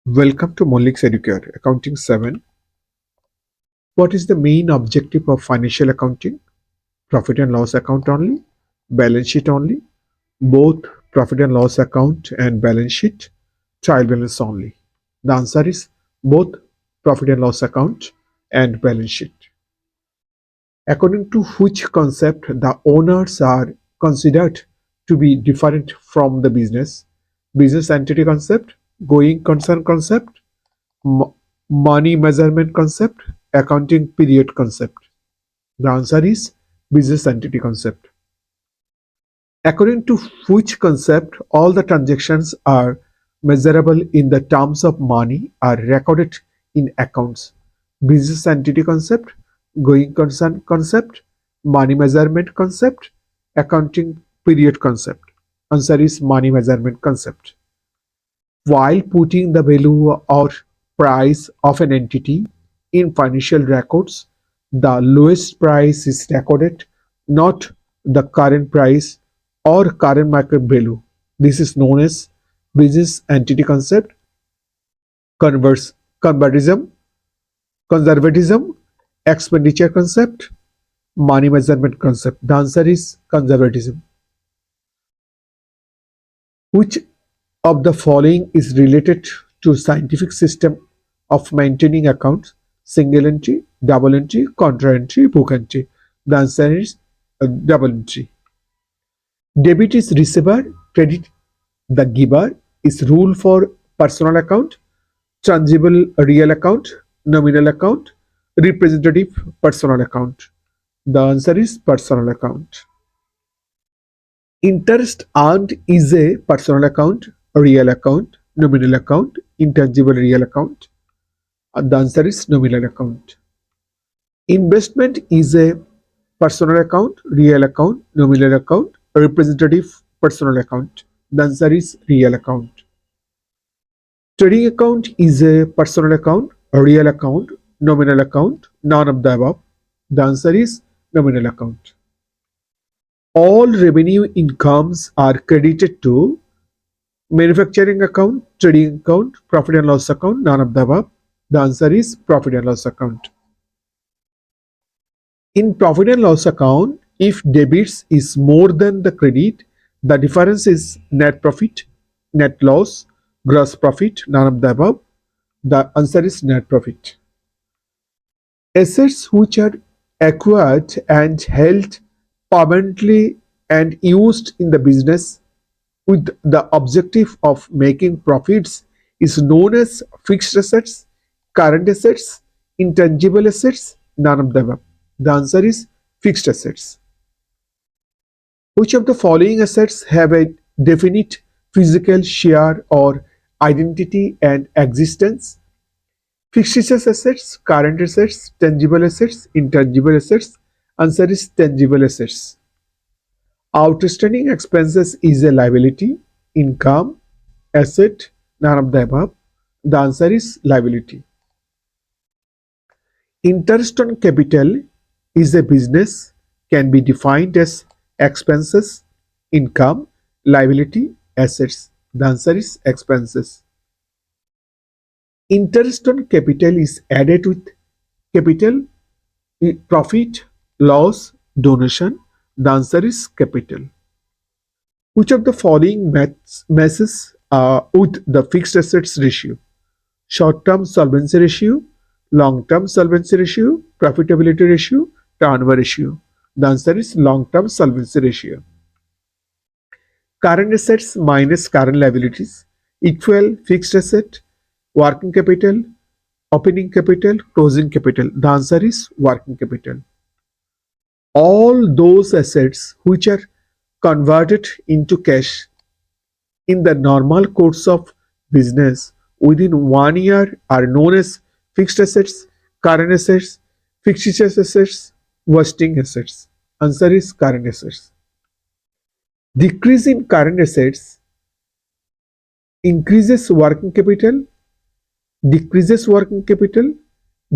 Welcome to Mollik's EDUCARE, Accounting 7. What is the main objective of financial accounting? Profit and loss account only? Balance sheet only? Both profit and loss account and balance sheet? Trial balance only? The answer is both profit and loss account and balance sheet. According to which concept the owners are considered to be different from the business? Business entity concept, going concern concept, mo- money measurement concept, accounting period concept. The answer is business entity concept. According to which concept all the transactions are measurable in the terms of money are recorded in accounts? Business entity concept, going concern concept, money measurement concept, accounting period concept. Answer is money measurement concept. While putting the value or price of an entity in financial records, the lowest price is recorded, not the current price or current market value. This is known as business entity concept, conservatism, conservatism, expenditure concept, money measurement concept. The answer is conservatism. Which of the following is related to scientific system of maintaining accounts? Single entry, double entry, contra entry, book entry? The answer is double entry. Debit is receiver, credit the giver is rule for personal account, tangible real account, nominal account, representative personal account. The answer is personal account. Interest earned is a personal account, real account, nominal account, intangible real account. The answer is nominal account. Investment is a personal account, real account, nominal account, representative personal account. The answer is real account. Trading account is a personal account, a real account, nominal account, none of the above. The answer is nominal account. All revenue incomes are credited to manufacturing account, trading account, profit and loss account, none of the above. The answer is profit and loss account. In profit and loss account, if debits is more than the credit, the difference is net profit, net loss, gross profit, none of the above. The answer is net profit. Assets which are acquired and held permanently and used in the business with the objective of making profits is known as fixed assets, current assets, intangible assets, none of the above. The answer is fixed assets. Which of the following assets have a definite physical share or identity and existence? Fictitious assets, current assets, tangible assets, intangible assets. Answer is tangible assets. Outstanding expenses is a liability, income, asset, none of the above. The answer is liability. Interest on capital is a business, can be defined as expenses, income, liability, assets. The answer is expenses. Interest on capital is added with capital, profit, loss, donation. The answer is capital. Which of the following messes with the fixed assets ratio? Short-term solvency ratio, long-term solvency ratio, profitability ratio, turnover ratio. The answer is long-term solvency ratio. Current assets minus current liabilities equal fixed asset, working capital, opening capital, closing capital. The answer is working capital. All those assets which are converted into cash in the normal course of business within 1 year are known as fixed assets, current assets, fictitious assets, vesting assets. Answer is current assets. Decrease in current assets increases working capital, decreases working capital,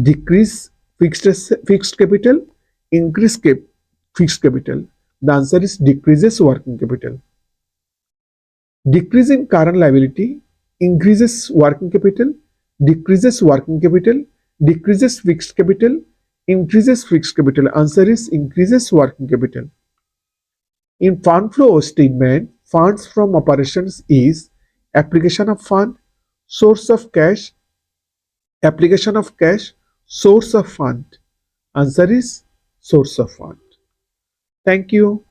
decrease fixed capital, increase fixed capital. The answer is decreases working capital. Decrease in current liability increases working capital, decreases working capital, decreases fixed capital, increases fixed capital. Answer is increases working capital. In fund flow statement, funds from operations is application of fund, source of cash, application of cash, source of fund. Answer is source of fund. Thank you.